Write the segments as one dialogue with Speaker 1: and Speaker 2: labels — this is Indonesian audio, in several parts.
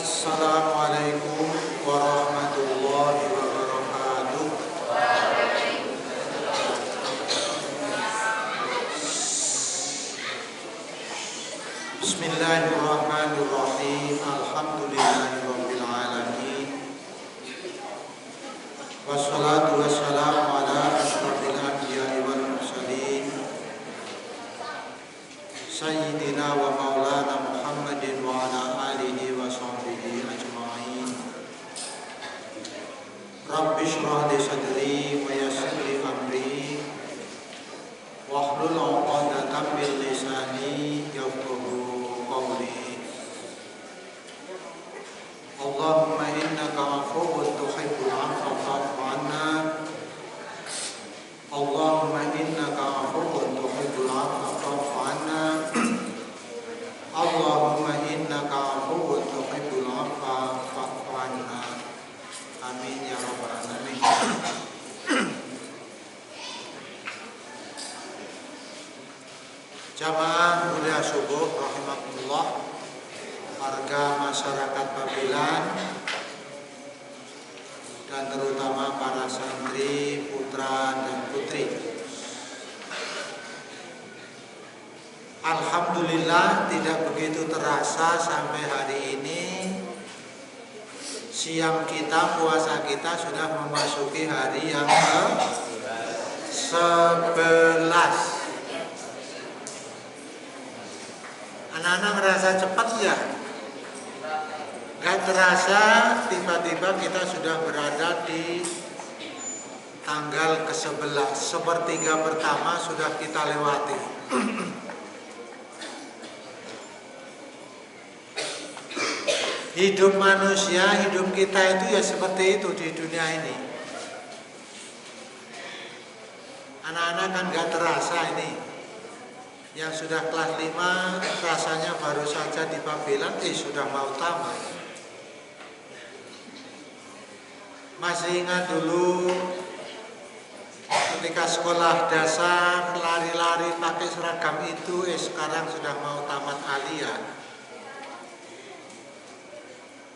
Speaker 1: Assalamualaikum warahmatullahi wabarakatuh. Bismillahirrahmanirrahim. Alhamdulillahirabbil alamin. Wassalatu wassalamu ala asyrafil anbiya'i wal mursalin. Sayyidina wa maulana Muhammadin wa ala alihi wa sahbihi ajma'in. Rabbi shrah li sadri wa yassir li amri wahlul 'uqdatam min lisani yafqahu qawli. Allahumma innaka 'afuwwun tuhibbul 'afwa fa'fu 'anna. Allahumma innaka 'afuwwun tuhibbul 'afwa fa'fu 'anna. Allahumma innaka 'afuwwun tuhibbul 'afwa fa'fu 'anna. Amin ya rabbal alamin. Jamaah mulia subuh rahimakumullah, warga masyarakat Babelan dan terutama para santri, putra dan putri. Alhamdulillah tidak begitu terasa sampai hari ini siang kita, puasa kita sudah memasuki hari yang ke-11. Anak-anak ngerasa cepat ya? Gak terasa tiba-tiba kita sudah berada di tanggal ke-11. Sepertiga pertama sudah kita lewati. Hidup manusia, hidup kita itu ya seperti itu di dunia ini. Anak-anak kan gak terasa ini. Yang sudah kelas 5 rasanya baru saja di Babelan, sudah mau tamat. Masih ingat dulu ketika sekolah dasar lari-lari pakai seragam itu, sekarang sudah mau tamat aliyah.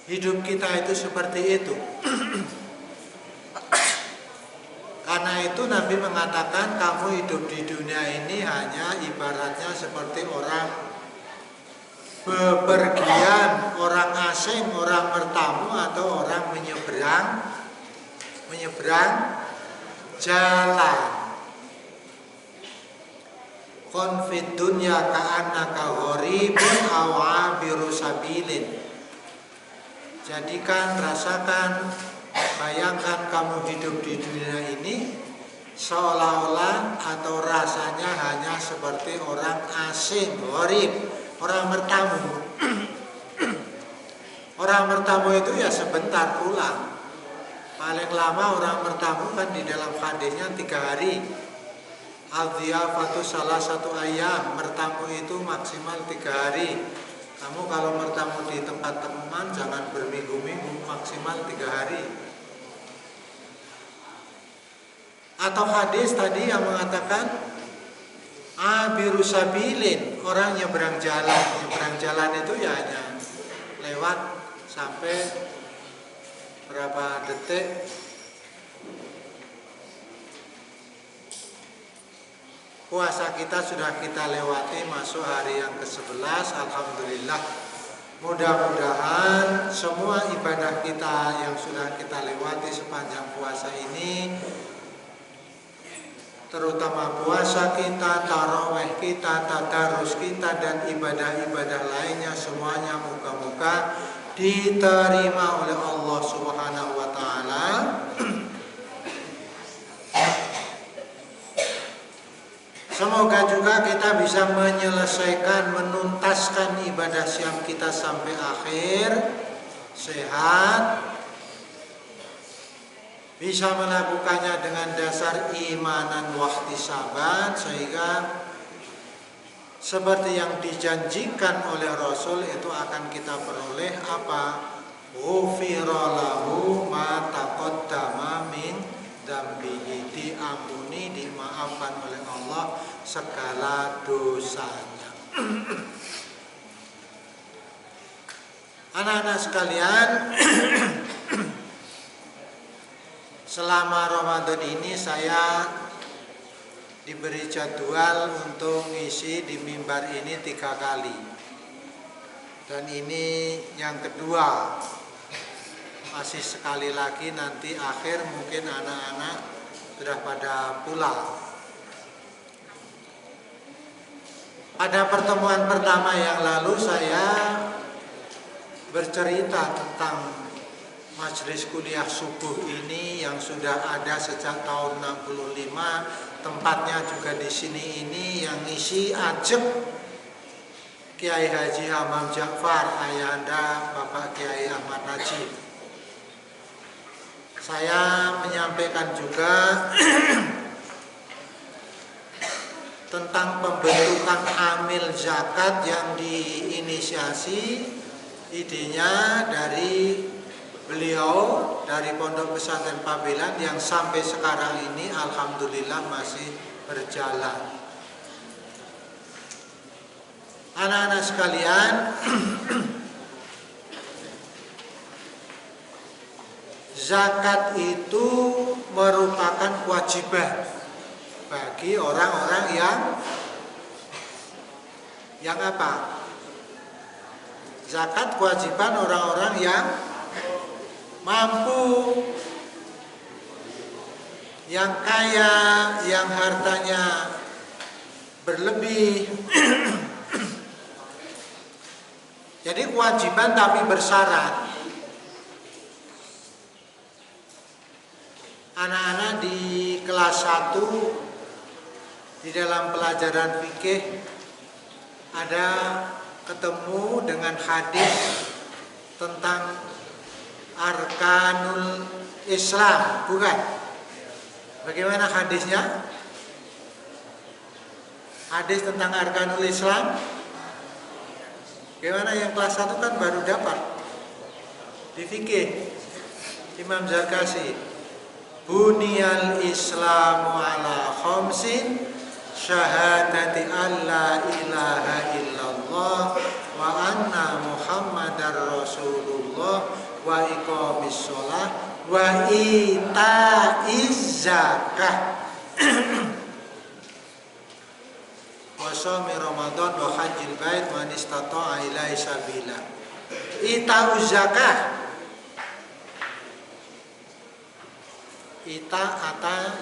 Speaker 1: Hidup kita itu seperti itu. Karena itu Nabi mengatakan kamu hidup di dunia ini hanya ibaratnya seperti orang bepergian, orang asing, orang bertamu atau orang menyeberang jalan. Kun fid dunya ka'annaka gharibun aw 'abiru sabilin. Jadikan, rasakan, bayangkan kamu hidup di dunia ini seolah-olah atau rasanya hanya seperti orang asing, gharib, orang bertamu. Orang bertamu itu ya sebentar pulang. Paling lama orang bertamu kan di dalam hadisnya 3 hari. Al-dhiyafatu salah satu ayam, bertamu itu maksimal 3 hari. Kamu kalau bertamu di tempat teman jangan berminggu-minggu, maksimal 3 hari. Atau hadis tadi yang mengatakan abiru sabilin, orang nyebrang jalan. Nyebrang jalan itu ya hanya lewat sampai berapa detik. Puasa kita sudah kita lewati, masuk hari yang ke-11. Alhamdulillah. Mudah-mudahan semua ibadah kita yang sudah kita lewati sepanjang puasa ini, terutama puasa kita, tarawih kita, tadarus kita, dan ibadah-ibadah lainnya, semuanya moga-moga diterima oleh Allah Subhanahu wa ta'ala. Semoga juga kita bisa menyelesaikan, menuntaskan ibadah siam kita sampai akhir, sehat, bisa melakukannya dengan dasar imanan wahtisaban, sehingga seperti yang dijanjikan oleh Rasul itu akan kita peroleh apa? Ghufira lahu ma taqaddama min dzambihi, diampuni, dimaafkan oleh Allah segala dosanya. Anak-anak sekalian, selama Ramadan ini saya diberi jadwal untuk ngisi di mimbar ini 3 kali. Dan ini yang kedua. Masih sekali lagi nanti akhir mungkin anak-anak sudah pada pulang. Pada pertemuan pertama yang lalu saya bercerita tentang majelis kuliah subuh ini yang sudah ada sejak tahun 65, tempatnya juga di sini ini, yang ngisi ajeng Kiai Haji Hamam Ja'far, ayahanda Bapak Kiai Ahmad Najib. Saya menyampaikan juga tentang pembentukan amil zakat yang diinisiasi idenya dari beliau dari Pondok Pesantren Pabelan yang sampai sekarang ini alhamdulillah masih berjalan. Anak-anak sekalian, zakat itu merupakan kewajiban bagi orang-orang yang apa? Zakat kewajiban orang-orang yang mampu, yang kaya, yang hartanya berlebih. Jadi kewajiban tapi bersyarat. Anak-anak di kelas 1 di dalam pelajaran fikih ada ketemu dengan hadis tentang arkanul Islam, bukan? Bagaimana hadisnya? Hadis tentang arkanul Islam. Bagaimana yang kelas 1 kan baru dapat di fikih. Imam Zarkasi, buniyal Islamu ala khamsin, syahadati an la ilaha illallah wa anna muhammadar rasulullah wa iqamis sholah wa ita'iz zakah wa shaumi ramadan wa hajjil bait man istata'a ilaihi sabila. Ita'uz zakah,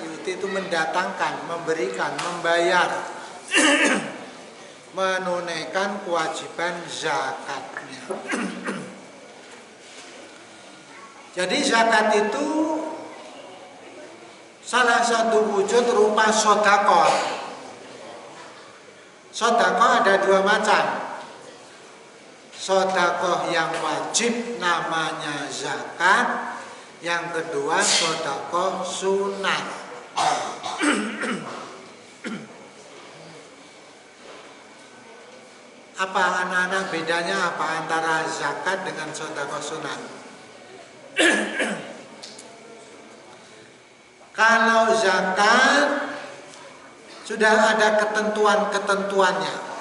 Speaker 1: yuti itu mendatangkan, memberikan, membayar, menunaikan kewajiban zakatnya. Jadi zakat itu salah satu wujud rupa sedekah. Sedekah ada 2 macam. Sedekah yang wajib namanya zakat. Yang kedua sedekah sunat. Apa anak-anak bedanya apa antara zakat dengan sedekah sunat? Kalau zakat sudah ada ketentuan-ketentuannya.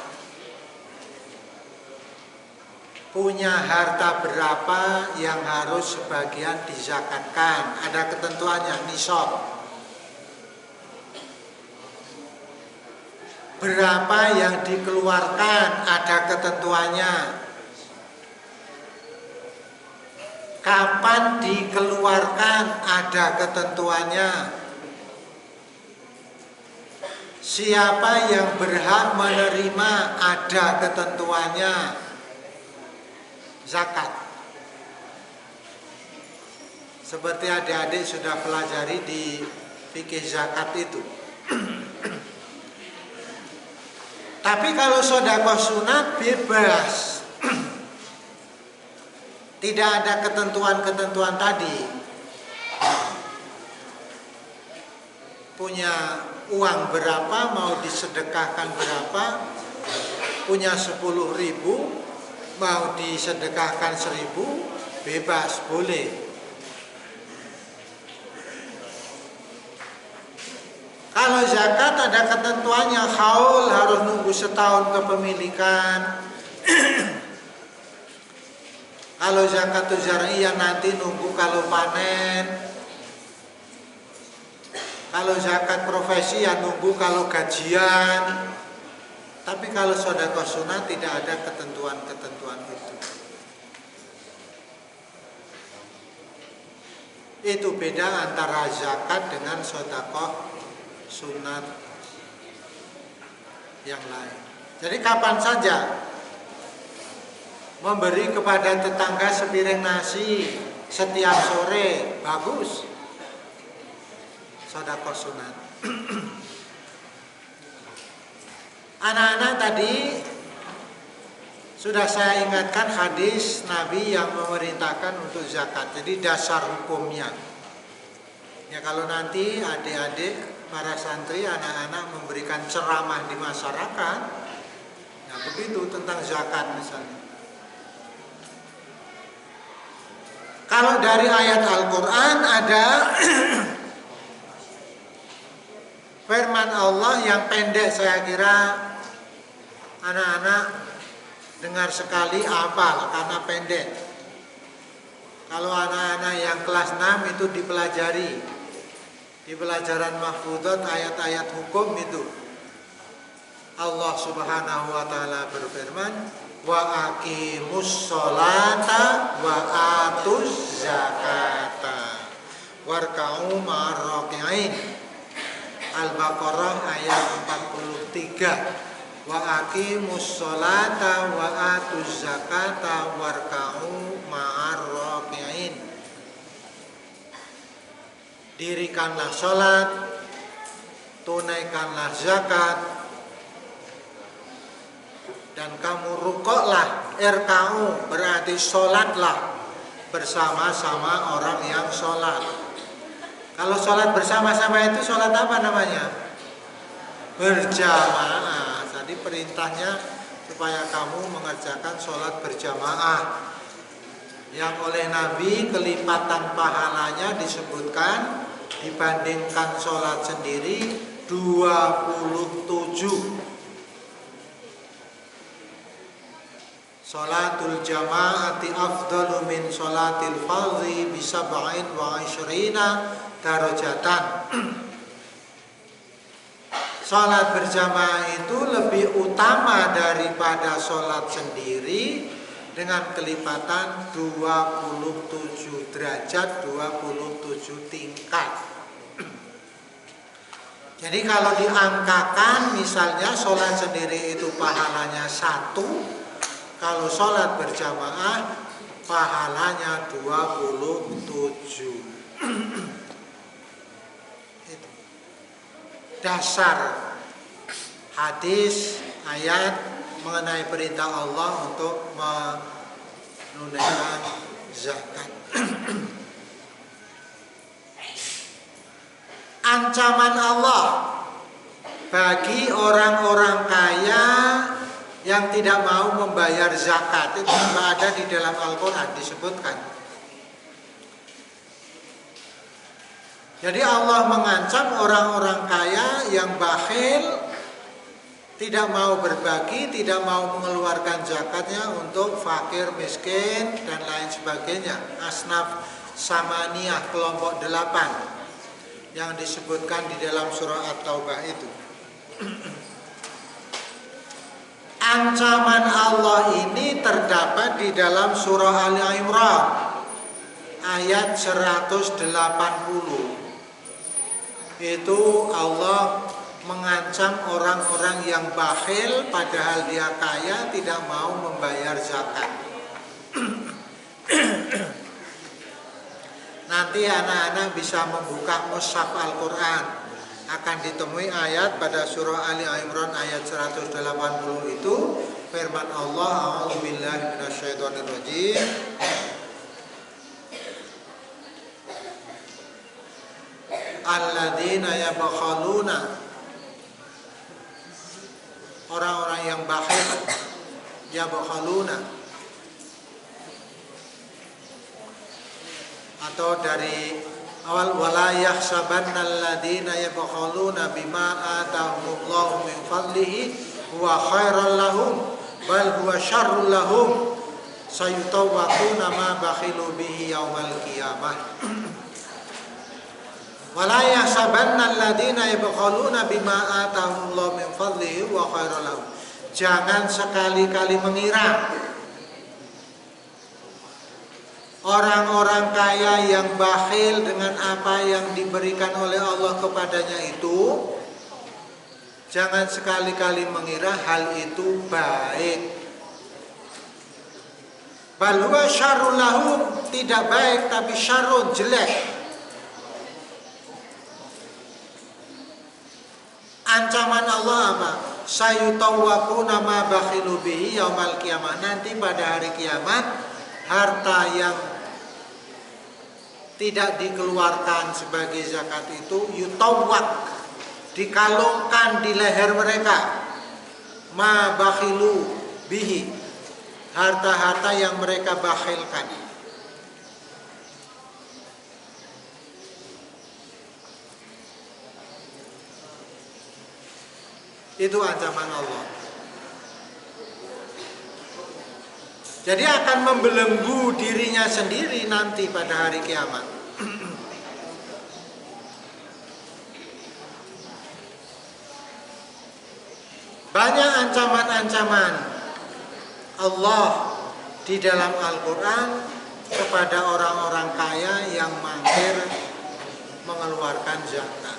Speaker 1: Punya harta berapa yang harus sebagian dizakatkan, ada ketentuannya, nisab. Berapa yang dikeluarkan, ada ketentuannya. Kapan dikeluarkan, ada ketentuannya. Siapa yang berhak menerima, ada ketentuannya. Zakat. Seperti adik-adik sudah pelajari di fikih zakat itu. Tapi kalau sedekah sunat bebas. Tidak ada ketentuan-ketentuan tadi. Punya uang berapa, mau disedekahkan berapa, punya 10.000, mau disedekahkan 1.000, bebas, boleh. Kalau zakat ada ketentuannya, haul harus nunggu setahun kepemilikan. Kalau zakatul zar'iyah nanti nunggu kalau panen. Kalau zakat profesi ya nunggu kalau gajian. Tapi kalau sedekah sunnah tidak ada ketentuan-ketentuan itu. Itu beda antara zakat dengan sedekah sunat yang lain. Jadi kapan saja memberi kepada tetangga sepiring nasi setiap sore bagus. Sedekah sunat. Anak-anak tadi sudah saya ingatkan hadis Nabi yang memerintahkan untuk zakat. Jadi dasar hukumnya. Ya kalau nanti adik-adik, para santri, anak-anak memberikan ceramah di masyarakat, ya begitu tentang zakat misalnya. Kalau dari ayat Al-Quran ada firman Allah yang pendek, saya kira anak-anak dengar sekali hafal karena pendek. Kalau anak-anak yang kelas 6 itu dipelajari. Di pelajaran mahfudhat ayat-ayat hukum itu. Allah Subhanahu wa taala berfirman, "Wa aqimus sholata wa atuz zakata warka'u ma'ar raki'in." Al-Baqarah ayat 43. Wa aqimus sholata wa atuz zakata warka'u ma'ar raki'in. Dirikanlah sholat, tunaikanlah zakat, dan kamu rukuklah. Irka'u berarti sholatlah bersama-sama orang yang sholat. Kalau sholat bersama-sama itu sholat apa namanya? Berjamaah. Jadi perintahnya supaya kamu mengerjakan sholat berjamaah. Yang oleh Nabi kelipatan pahalanya disebutkan dibandingkan sholat sendiri 27. Sholatul jama'ati afdalu min sholatil fardhi bisab'in wa 'ishrina darajatan. Sholat berjamaah itu lebih utama daripada sholat sendiri dengan kelipatan 27 derajat, 27 tingkat. Jadi kalau diangkakan misalnya sholat sendiri itu pahalanya 1, kalau sholat berjamaah pahalanya 27. Itu dasar hadis ayat mengenai perintah Allah untuk menunaikan zakat. Ancaman Allah bagi orang-orang kaya yang tidak mau membayar zakat itu juga ada di dalam Al-Quran disebutkan. Jadi Allah mengancam orang-orang kaya yang bakhil, tidak mau berbagi, tidak mau mengeluarkan zakatnya untuk fakir, miskin, dan lain sebagainya. Asnaf Samaniyah kelompok 8 yang disebutkan di dalam surah At-Taubah itu. Ancaman Allah ini terdapat di dalam surah Ali Imran ayat 180. Itu Allah mengancam orang-orang yang bakhil padahal dia kaya tidak mau membayar zakat. Nanti anak-anak bisa membuka mushaf Al-Quran, akan ditemui ayat pada surah Ali Imran ayat 180 itu firman Allah, a'udzubillahi minasyaitonirrajim. Alladzina yabkhaluna, orang-orang yang bakhil, yabkhaluna, atau dari awal wala yahsabanna alladzina yabkhaluna bima atahumullahu min fadlihi huwa khairal lahum bal huwa syarrul lahum sayutawwaquna ma bakhilu bihi yaumal qiyamah. Wala yahsabanna alladziina yabkhaluna bima atahumullahu min fadlihi wa khairal lahum. Jangan sekali-kali mengira orang-orang kaya yang bakhil dengan apa yang diberikan oleh Allah kepadanya itu, jangan sekali-kali mengira hal itu baik. Bal huwa syarrun lahum, tidak baik tapi syarrun, jelek. Ancaman Allah apa? Sayutawwaquna ma bakhilu bihi yaumal qiyamah. Nanti pada hari kiamat, harta yang tidak dikeluarkan sebagai zakat itu yutawwaq, dikalungkan di leher mereka. Ma bakhilu bihi, harta-harta yang mereka bakhilkan. Itu ancaman Allah. Jadi akan membelenggu dirinya sendiri nanti pada hari kiamat. Banyak ancaman-ancaman Allah di dalam Al-Quran kepada orang-orang kaya yang mangkir mengeluarkan zakat.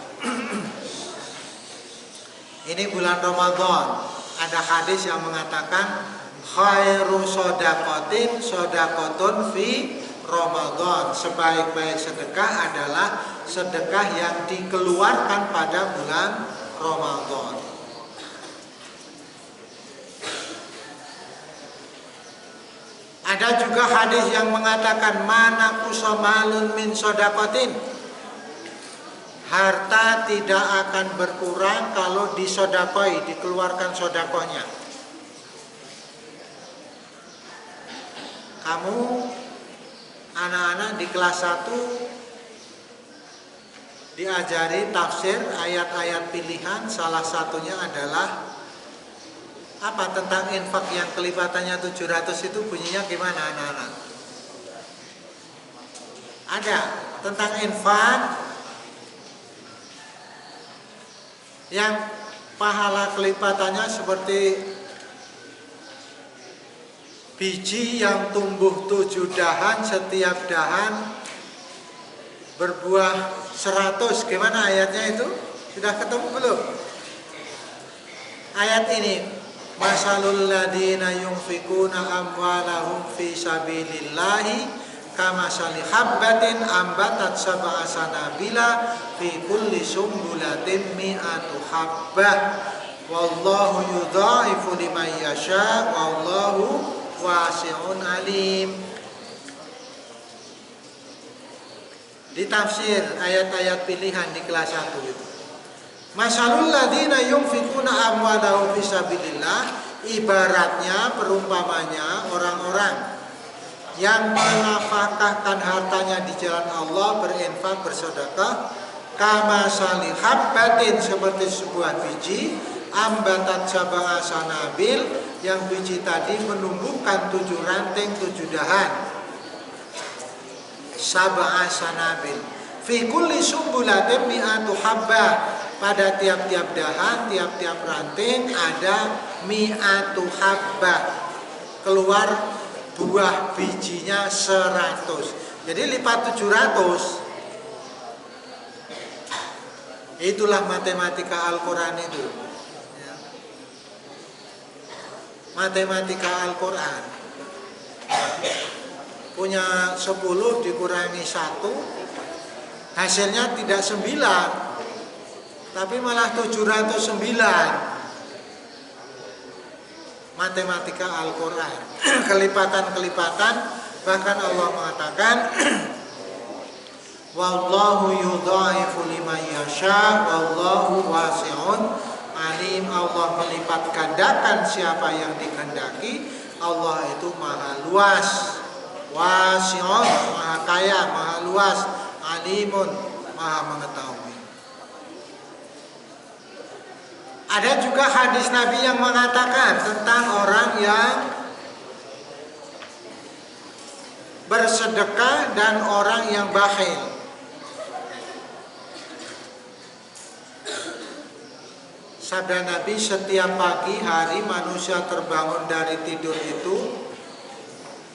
Speaker 1: Ini bulan Ramadan, ada hadis yang mengatakan khairu shadaqatin shadaqatun fi Ramadan. Sebaik-baik sedekah adalah sedekah yang dikeluarkan pada bulan Ramadan. Ada juga hadis yang mengatakan mana kusamalun min shadaqatin, harta tidak akan berkurang kalau disodakoi, dikeluarkan sodakohnya. Kamu anak-anak di kelas 1 diajari tafsir ayat-ayat pilihan, salah satunya adalah apa, tentang infak yang kelipatannya 700 itu bunyinya gimana anak-anak? Ada tentang infak yang pahala kelipatannya seperti biji yang tumbuh 7 dahan, setiap dahan berbuah 100. Gimana ayatnya itu? Sudah ketemu belum? Ayat ini, masalul ladina yunfikuna amwalahum fi sabilillahi kamasali habbatin ambatat sab'a sanabila fi kulli sumbulatin mi'atu habbah wallahu yudha'ifu liman yasha wallahu wasi'un alim. Di tafsir ayat-ayat pilihan di kelas 1 itu, masalul ladina yunfikuna amwalahum fi sabilillah, ibaratnya, perumpamanya orang-orang yang menafkahkan hartanya di jalan Allah, berinfak, bersedekah, kama salih habbatin, seperti sebuah biji, ambatat sab'a sanabil, yang biji tadi menumbuhkan 7 ranting, 7 dahan, sab'a sanabil, fi kulli sumbulatin mi'atu habbah, pada tiap-tiap dahan, tiap-tiap ranting ada mi'atu habbah, keluar buah bijinya 100. Jadi lipat 700. Itulah matematika Al-Quran itu. Ya. Matematika Al-Quran. Punya 10 dikurangi 1, hasilnya tidak 9, tapi malah 709. Matematika Al-Quran. Kelipatan-kelipatan, bahkan Allah mengatakan wallahu yudha'ifu liman yasha wallahu wasi'un alim. Allah melipat gandakan siapa yang dikehendaki. Allah itu maha luas, wasi'un, maha kaya, maha luas, alimun, maha mengetahui. Ada juga hadis Nabi yang mengatakan tentang orang yang bersedekah dan orang yang bakhil. Sabda Nabi, setiap pagi hari manusia terbangun dari tidur itu,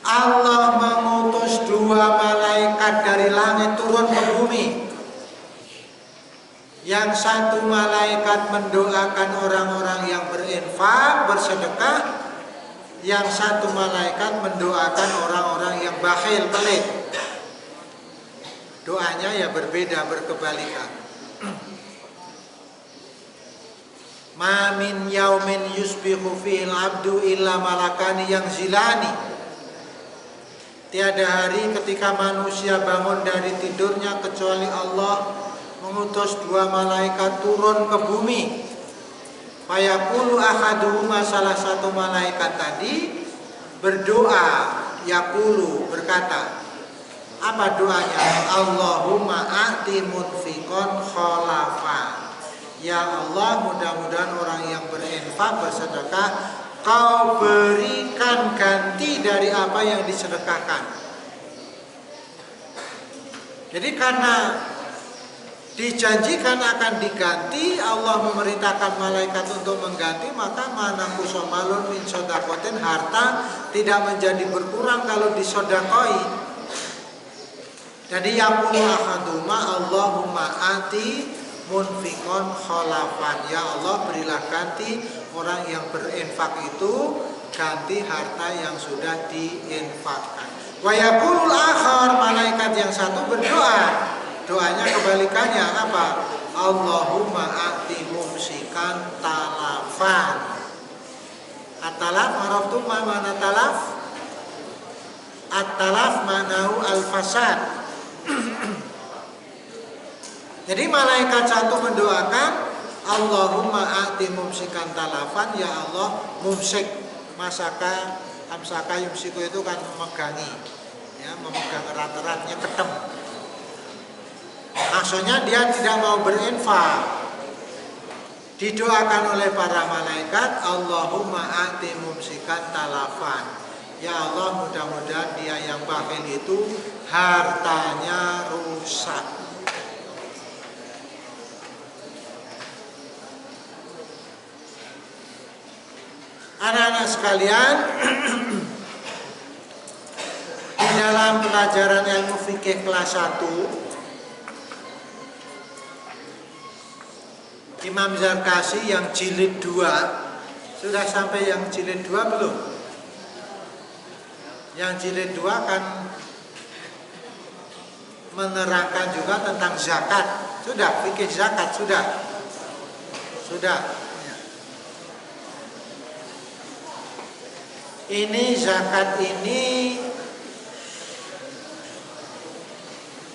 Speaker 1: Allah mengutus 2 malaikat dari langit turun ke bumi. Yang satu malaikat mendoakan orang-orang yang berinfak, bersedekah. Yang satu malaikat mendoakan orang-orang yang bakhil, pelit. Doanya ya berbeda, berkebalikan. Ma min yaumin yusbihu fihil abdu illa malakani yang zilani. Tiada hari ketika manusia bangun dari tidurnya kecuali Allah mengutus 2 malaikat turun ke bumi. Fayaqulu ahaduhuma, salah satu malaikat tadi berdoa, yaqulu, berkata, apa doanya? Allahumma a'ti munfiqon khalafa. Ya Allah, mudah-mudahan orang yang berinfak, bersedekah, Kau berikan ganti dari apa yang disedekahkan. Jadi karena dijanjikan akan diganti, Allah memerintahkan malaikat untuk mengganti, maka mana kusomalun min sodakotin, harta tidak menjadi berkurang kalau disodakoi. Jadi yaqulu ahaduma Allahumma ati munfikon kholafan. Ya Allah, berilah ganti orang yang berinfak itu ganti harta yang sudah diinfakkan. Wa yaqulul akhar, malaikat yang satu berdoa, doanya kebalikannya apa? Allahumma ati mumsikan talafan. At-talaf araftum ma mana talaf? At-talaf manahu al-fasad. Jadi malaikat satu mendoakan, Allahumma a'ti mumsikan talafan, ya Allah, mumsik, masaka, amsaka yumsiku itu kan memegangi, ya, memegang erat-eratnya, ketem. Maksudnya dia tidak mau berinfak. Didoakan oleh para malaikat, Allahumma a'ti mumsikan talafan. Ya Allah, mudah-mudahan dia yang bakhil itu hartanya rusak. Anak-anak sekalian, di dalam pelajaran ilmu fikih kelas 1, Imam Zarkasi yang jilid 2, sudah sampai yang jilid 2 belum? Yang jilid 2 kan menerangkan juga tentang zakat. Sudah, fikih zakat, sudah. Ini zakat ini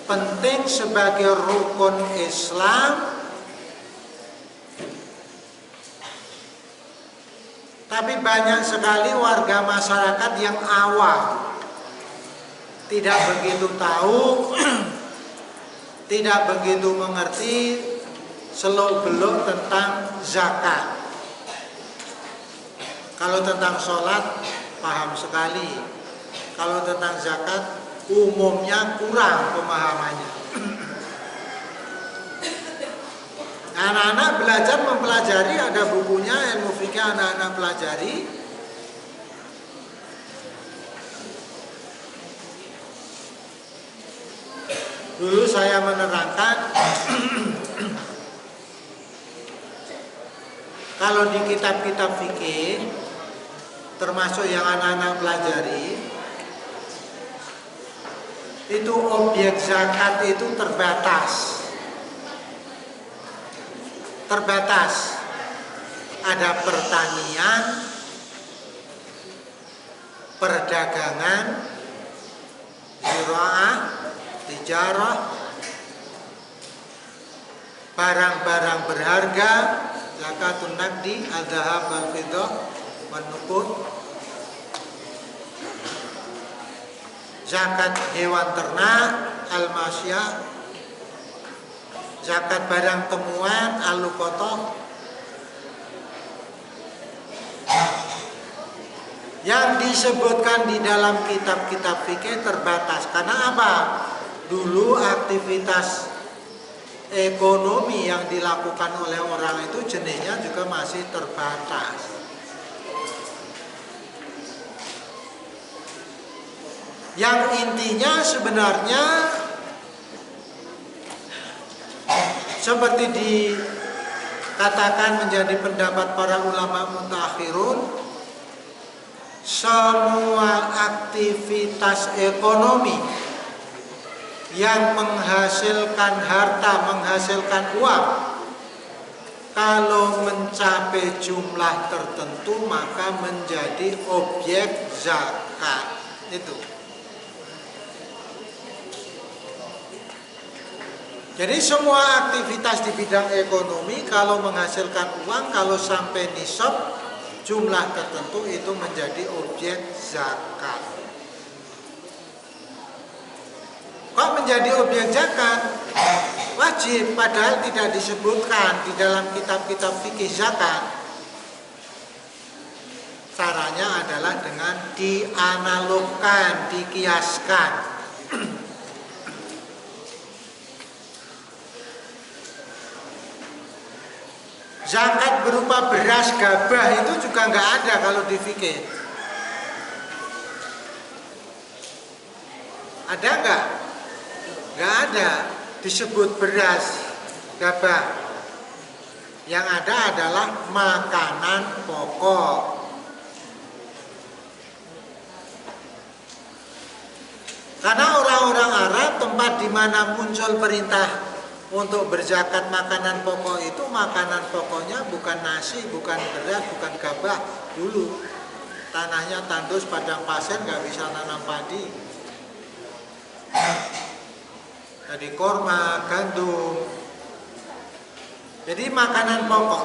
Speaker 1: penting sebagai rukun Islam, tapi banyak sekali warga masyarakat yang awam, tidak begitu tahu, tidak begitu mengerti seluk-beluk tentang zakat. Kalau tentang sholat paham sekali, kalau tentang zakat umumnya kurang pemahamannya. Anak-anak belajar mempelajari, ada bukunya ilmu fikih anak-anak pelajari. Dulu saya menerangkan kalau di kitab-kitab fikih termasuk yang anak-anak pelajari, itu objek zakat itu terbatas. Ada pertanian, perdagangan, ziraah, tijarah, barang-barang berharga, zakatun naqdi, adzahab wal fiddah wan nuqud, zakat hewan ternak, al-masyah, zakat barang temuan, al-luqatah. Yang disebutkan di dalam kitab-kitab fikih terbatas. Karena apa? Dulu aktivitas ekonomi yang dilakukan oleh orang itu jenisnya juga masih terbatas. Yang intinya sebenarnya seperti dikatakan menjadi pendapat para ulama mutakhirun, semua aktivitas ekonomi yang menghasilkan harta, menghasilkan uang, kalau mencapai jumlah tertentu maka menjadi objek zakat. Itu. Jadi semua aktivitas di bidang ekonomi kalau menghasilkan uang, kalau sampai nisab jumlah tertentu itu menjadi objek zakat. Kok menjadi objek zakat? Wajib, padahal tidak disebutkan di dalam kitab-kitab fikih zakat. Caranya adalah dengan dianalogkan, dikiaskan. Zakat berupa beras gabah itu juga nggak ada kalau di fikih. Ada nggak? Nggak ada disebut beras gabah. Yang ada adalah makanan pokok. Karena orang-orang Arab tempat di mana muncul perintah untuk berzakat makanan pokok itu, makanan pokoknya bukan nasi, bukan beras, bukan gabah. Dulu tanahnya tandus, padang pasir, nggak bisa nanam padi. Jadi korma, gandum. Jadi makanan pokok.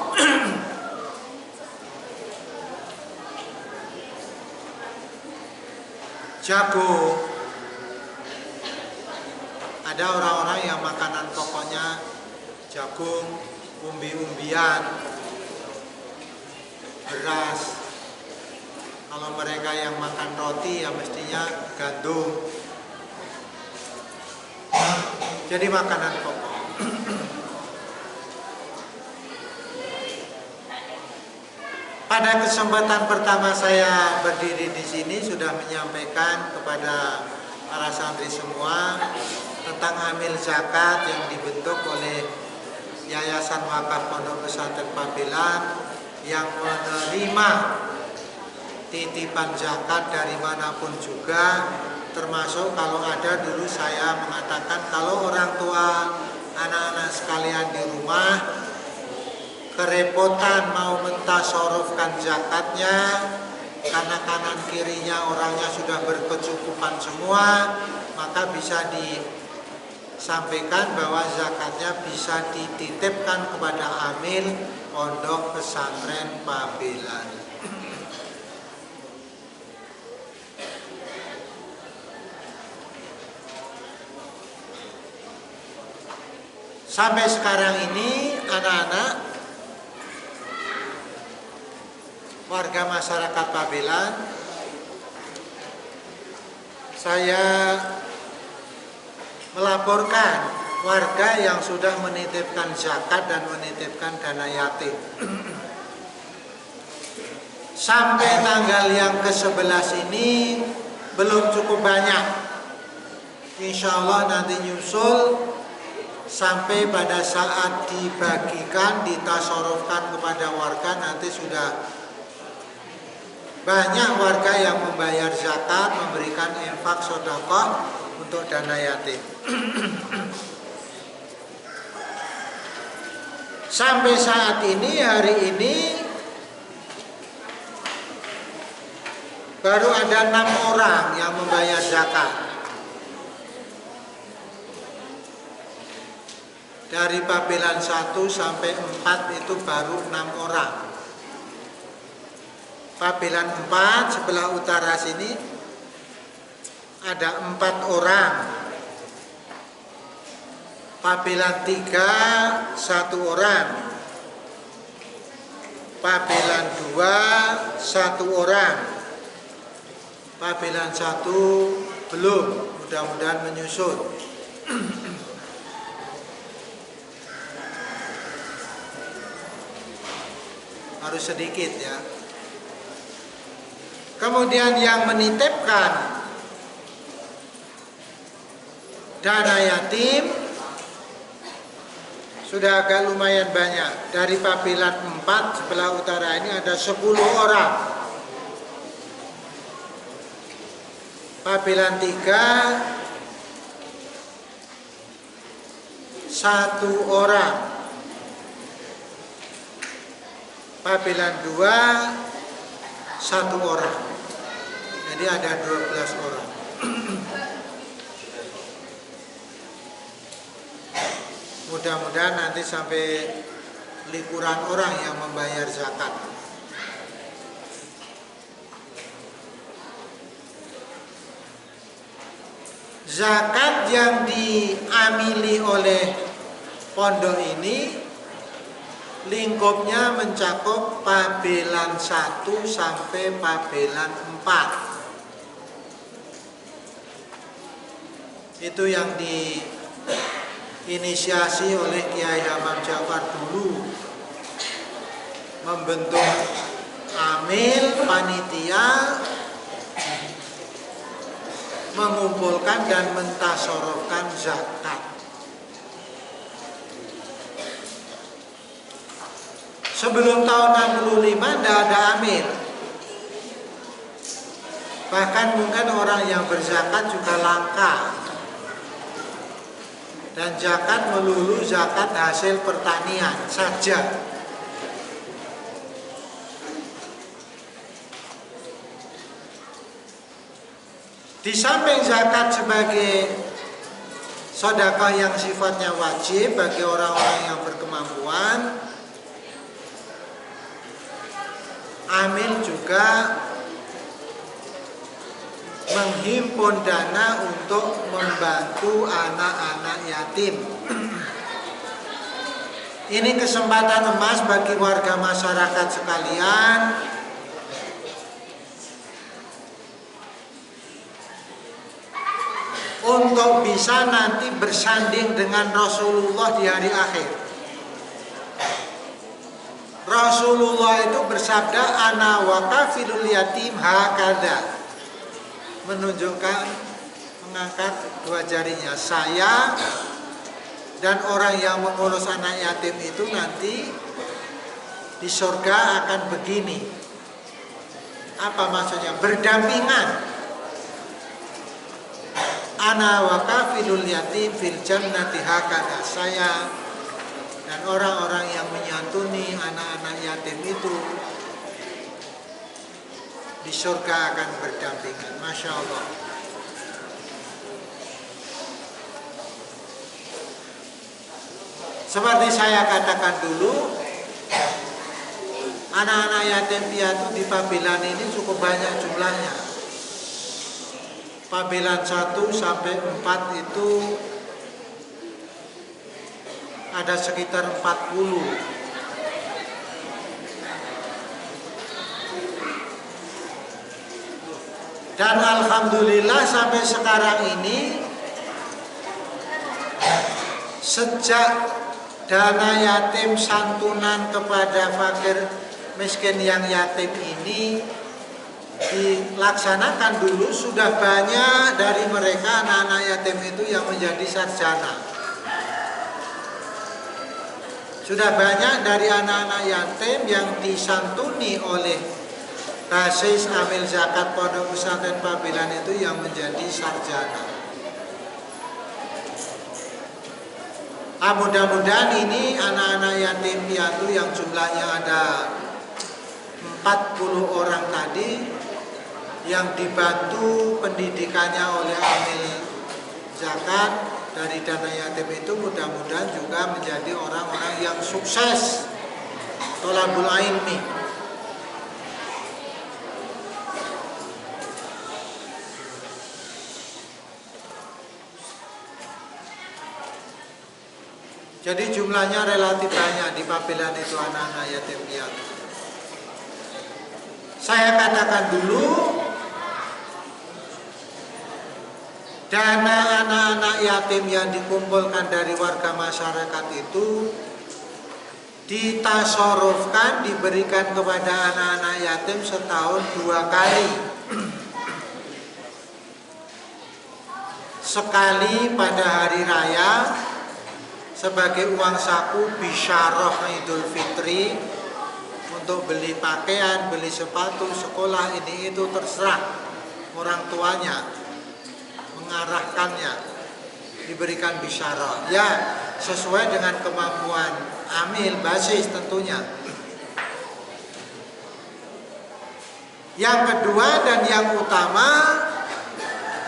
Speaker 1: Jagung. Ada orang-orang yang makanan pokoknya jagung, umbi-umbian, beras. Kalau mereka yang makan roti ya mestinya gandum. Jadi makanan pokok. Pada kesempatan pertama saya berdiri di sini sudah menyampaikan kepada para santri semua tentang amil zakat yang dibentuk oleh Yayasan Wakaf Pondok Pesantren Pabelan yang menerima titipan zakat dari manapun juga, termasuk kalau ada dulu saya mengatakan kalau orang tua anak-anak sekalian di rumah kerepotan mau mentasorofkan zakatnya karena kanan kirinya orangnya sudah berkecukupan semua, maka bisa disampaikan bahwa zakatnya bisa dititipkan kepada amil Pondok Pesantren Pabelan. Sampai sekarang ini anak-anak warga masyarakat Pabelan, saya melaporkan warga yang sudah menitipkan zakat dan menitipkan dana yatim. Sampai tanggal yang ke-11 ini belum cukup banyak. Insya Allah nanti nyusul sampai pada saat dibagikan, ditasorofkan kepada warga, nanti sudah banyak warga yang membayar zakat, memberikan infak sedekah untuk dana yatim. Sampai saat ini, hari ini baru ada 6 orang yang membayar zakat. Dari Pabelan 1 sampai 4 itu baru 6 orang. Pabelan 4 sebelah utara sini ada 4 orang. Pabelan 3 1 orang. Pabelan 2 1 orang. Pabelan 1 belum, mudah-mudahan menyusul. Harus sedikit ya. Kemudian yang menitipkan dana yatim sudah agak lumayan banyak. Dari Pabelan 4 sebelah utara ini ada 10 orang. Pabelan 3 1 orang. Pabelan 2 1 orang. Jadi ada 12 orang. Mudah-mudahan nanti sampai likuran orang yang membayar zakat. Zakat yang diamili oleh pondok ini lingkupnya mencakup Pabelan 1 sampai Pabelan 4. Itu yang diinisiasi oleh Kiai Hamam Jafar dulu, membentuk amil panitia, mengumpulkan dan mentasorofkan zakat. Sebelum tahun 65 tidak ada amil. Bahkan mungkin orang yang berzakat juga langka. Dan zakat melulu zakat hasil pertanian saja. Di samping zakat sebagai sedekah yang sifatnya wajib bagi orang-orang yang berkemampuan, amil juga menghimpun dana untuk membantu anak-anak yatim. Ini kesempatan emas bagi warga masyarakat sekalian untuk bisa nanti bersanding dengan Rasulullah di hari akhir. Rasulullah itu bersabda, ana wa kafilul yatim hakada, menunjukkan, mengangkat 2 jarinya, saya dan orang yang mengurus anak yatim itu nanti di surga akan begini. Apa maksudnya? Berdampingan. Ana wa kafilul yatim fil jannati hakada, saya dan orang-orang yang menyantuni anak-anak yatim itu di surga akan berdampingan. Masya Allah. Seperti saya katakan dulu, anak-anak yatim piatu di Pabelan ini cukup banyak jumlahnya. Pabelan 1 sampai 4 itu ada sekitar 40. Dan alhamdulillah sampai sekarang ini, sejak dana yatim santunan kepada fakir miskin yang yatim ini dilaksanakan dulu, sudah banyak dari mereka anak-anak yatim itu yang menjadi sarjana. Sudah banyak dari anak-anak yatim yang disantuni oleh basis amil zakat Pondok Pesantren Pabelan itu yang menjadi sarjana. Mudah-mudahan ini anak-anak yatim piatu yang jumlahnya ada 40 orang tadi, yang dibantu pendidikannya oleh amil zakat dari dana yatim itu, mudah-mudahan juga menjadi orang-orang yang sukses thalabul ilmi. Jadi jumlahnya relatif banyak di Pabelan itu anak-anak yatim piatu. Saya katakan dulu, Dana anak-anak yatim yang dikumpulkan dari warga masyarakat itu ditasorufkan, diberikan kepada anak-anak yatim setahun 2 kali. Sekali pada hari raya sebagai uang saku bisyarah Idul Fitri untuk beli pakaian, beli sepatu, sekolah, ini itu terserah orang tuanya mengarahkannya, diberikan bisyarah ya sesuai dengan kemampuan amil basis tentunya. Yang kedua dan yang utama,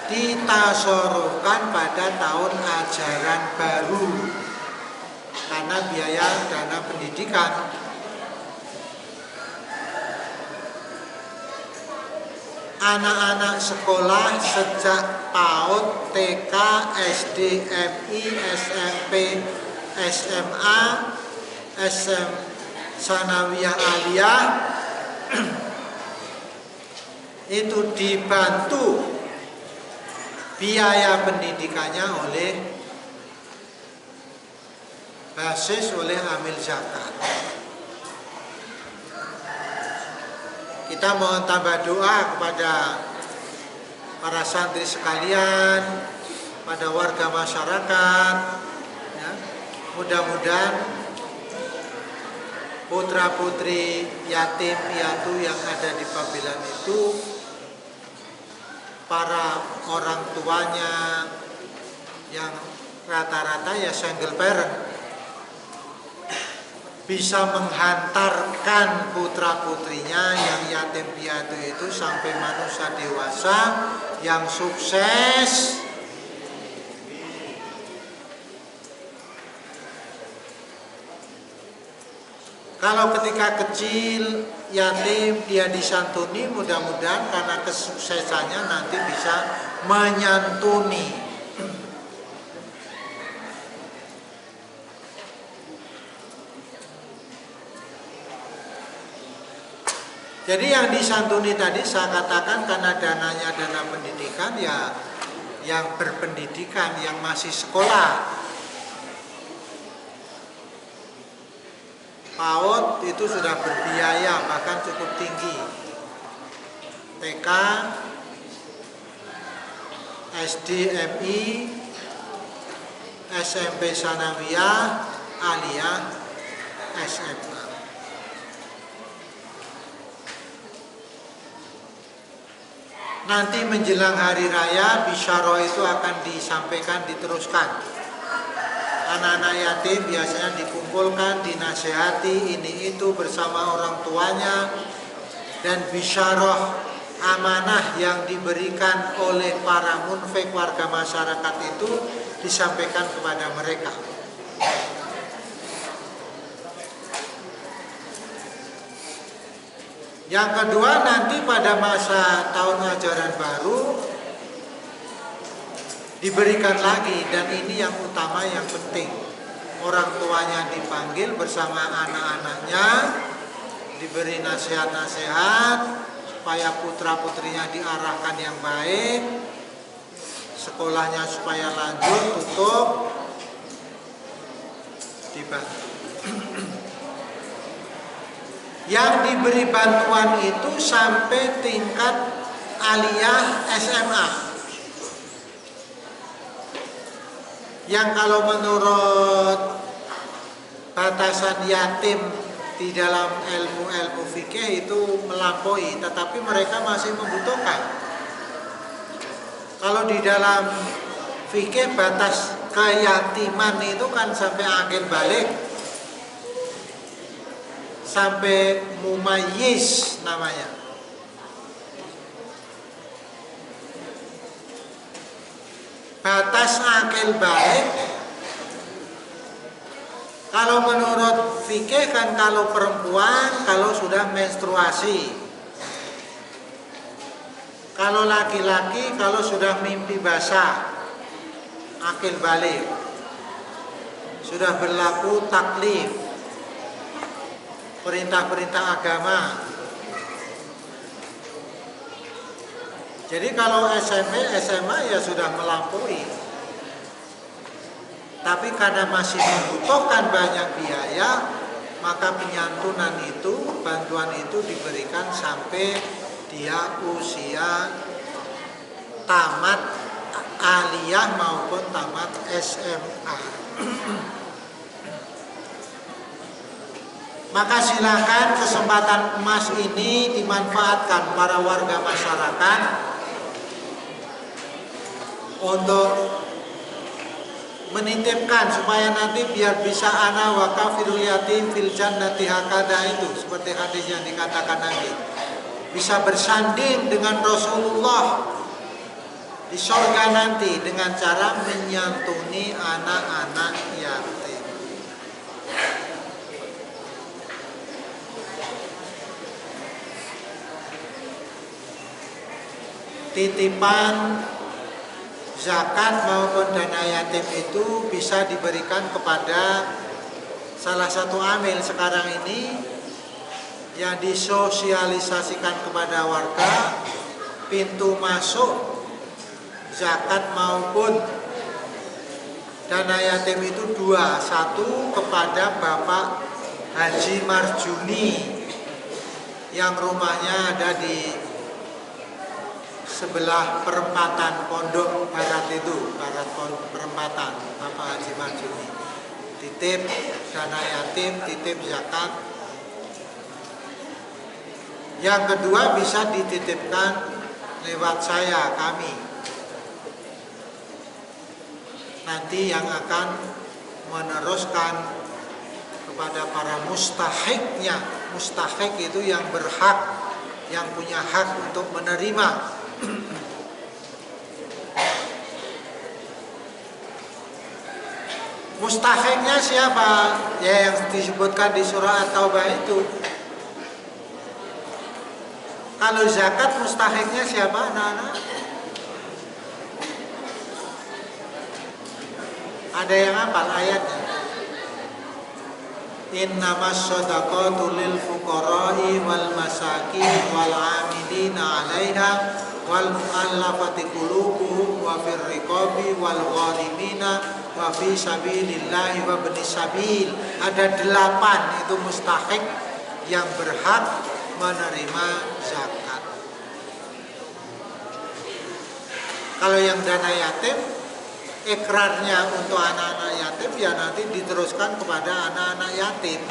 Speaker 1: ditasorufkan pada tahun ajaran baru karena biaya dana pendidikan. Anak-anak sekolah sejak PAUD, TK, SD, MI, SMP, SMA, SM, Sanawiyah Aliyah itu dibantu biaya pendidikannya oleh basis oleh amil zakat. Kita mohon tambah doa kepada para santri sekalian, pada warga masyarakat, ya. Mudah-mudahan putra putri yatim piatu yang ada di Pabelan itu, para orang tuanya yang rata-rata ya single parent, bisa menghantarkan putra-putrinya yang yatim piatu itu sampai manusia dewasa yang sukses. Kalau ketika kecil yatim dia disantuni, mudah-mudahan karena kesuksesannya nanti bisa menyantuni. Jadi yang disantuni tadi saya katakan karena dananya dana pendidikan ya yang berpendidikan, yang masih sekolah. PAUD itu sudah berbiaya bahkan cukup tinggi. TK, SD, MI, SMP Sanawiyah, Aliyah, SMA. Nanti menjelang hari raya bisyarah itu akan disampaikan, diteruskan. Anak-anak yatim biasanya dikumpulkan, dinasehati ini itu bersama orang tuanya, dan bisyarah amanah yang diberikan oleh para munfik warga masyarakat itu disampaikan kepada mereka. Yang kedua, nanti pada masa tahun ajaran baru diberikan lagi, dan ini yang utama, yang penting. Orang tuanya dipanggil bersama anak-anaknya, diberi nasihat-nasihat supaya putra-putrinya diarahkan yang baik, sekolahnya supaya lanjut, tutup, dibantu. Yang diberi bantuan itu sampai tingkat aliyah SMA. Yang kalau menurut batasan yatim di dalam ilmu fikih itu melampaui, tetapi mereka masih membutuhkan. Kalau di dalam fikih batas keyatiman itu kan sampai akil balik, sampai mumayyiz namanya. Batas akil balik kalau menurut fikih kan kalau perempuan kalau sudah menstruasi, kalau laki-laki kalau sudah mimpi basah, akil balik, sudah berlaku taklif, perintah-perintah agama. Jadi kalau SMP, SMA ya sudah melampaui. Tapi karena masih membutuhkan banyak biaya, maka penyantunan itu, bantuan itu diberikan sampai dia usia tamat aliyah maupun tamat SMA. Maka silakan kesempatan emas ini dimanfaatkan para warga masyarakat untuk menitipkan supaya nanti biar bisa ana wa kafirul yatim fil jannati hakada, itu seperti hadis yang dikatakan Nabi, bisa bersanding dengan Rasulullah di surga nanti dengan cara menyantuni anak-anak yatim. Titipan zakat maupun dana yatim itu bisa diberikan kepada salah satu amil sekarang ini yang disosialisasikan kepada warga. Pintu masuk zakat maupun dana yatim itu dua. Satu kepada Bapak Haji Marjuni yang rumahnya ada di sebelah perempatan Pondok Barat itu, Barat perempatan, Bapak Haji Marjuni. Titip dana yatim, titip zakat. Yang kedua bisa dititipkan lewat saya, kami. Nanti yang akan meneruskan kepada para mustahiknya. Mustahik itu yang berhak, yang punya hak untuk menerima. Mustahiknya siapa? Ya yang disebutkan di surah At-Taubah itu. Kalau zakat mustahiknya siapa, anak-anak? Ada yang hafal ayatnya? Innamas shadaqatu lil fuqara'i wal masakin wal 'amilina 'alaiha wal mu'allafati qulubuhum wa fir riqabi wal gharimina wa fi sabilillahi wa ibnis sabil. Ada 8 itu mustahik yang berhak menerima zakat. Kalau yang dana yatim, ikrarnya untuk anak-anak yatim ya nanti diteruskan kepada anak-anak yatim.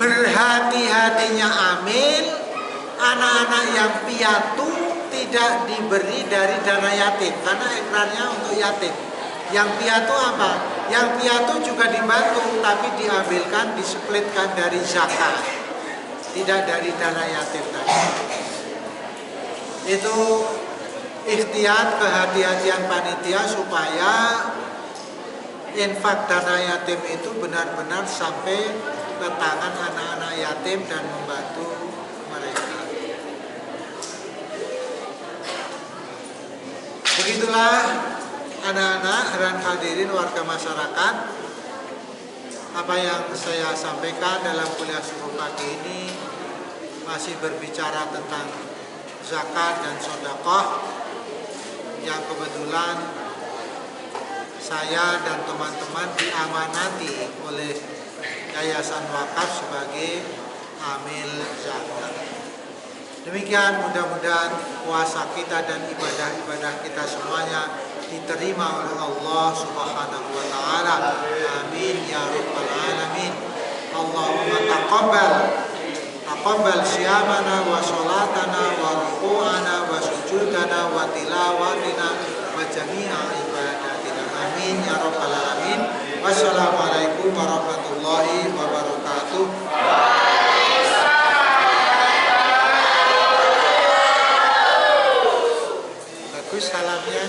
Speaker 1: Berhati-hatinya amil, anak-anak yang piatu tidak diberi dari dana yatim karena ikrarnya untuk yatim. Yang piatu apa? Yang piatu juga dibantu tapi diambilkan, displitkan dari zakat, tidak dari dana yatim tadi. Itu ikhtiar, kehati-hatian panitia supaya infak dana yatim itu benar-benar sampai ke tangan anak-anak yatim dan membantu mereka. Begitulah anak-anak dan hadirin warga masyarakat, apa yang saya sampaikan dalam kuliah subuh pagi ini masih berbicara tentang zakat dan sedekah yang kebetulan saya dan teman-teman diamanati oleh Yayasan Wakaf sebagai amil zakat. Demikian, mudah-mudahan puasa kita dan ibadah-ibadah kita semuanya diterima oleh Allah Subhanahu wa taala. Amin ya rabbal alamin. Allahumma taqabbal siyamana wa salatana wa ruku'ana wa sujudana wa tilawatina wa jami'a ibadatina. Amin ya rabbal alamin. Wassalamualaikum warahmatullahi wabarakatuh. Bagus salamnya.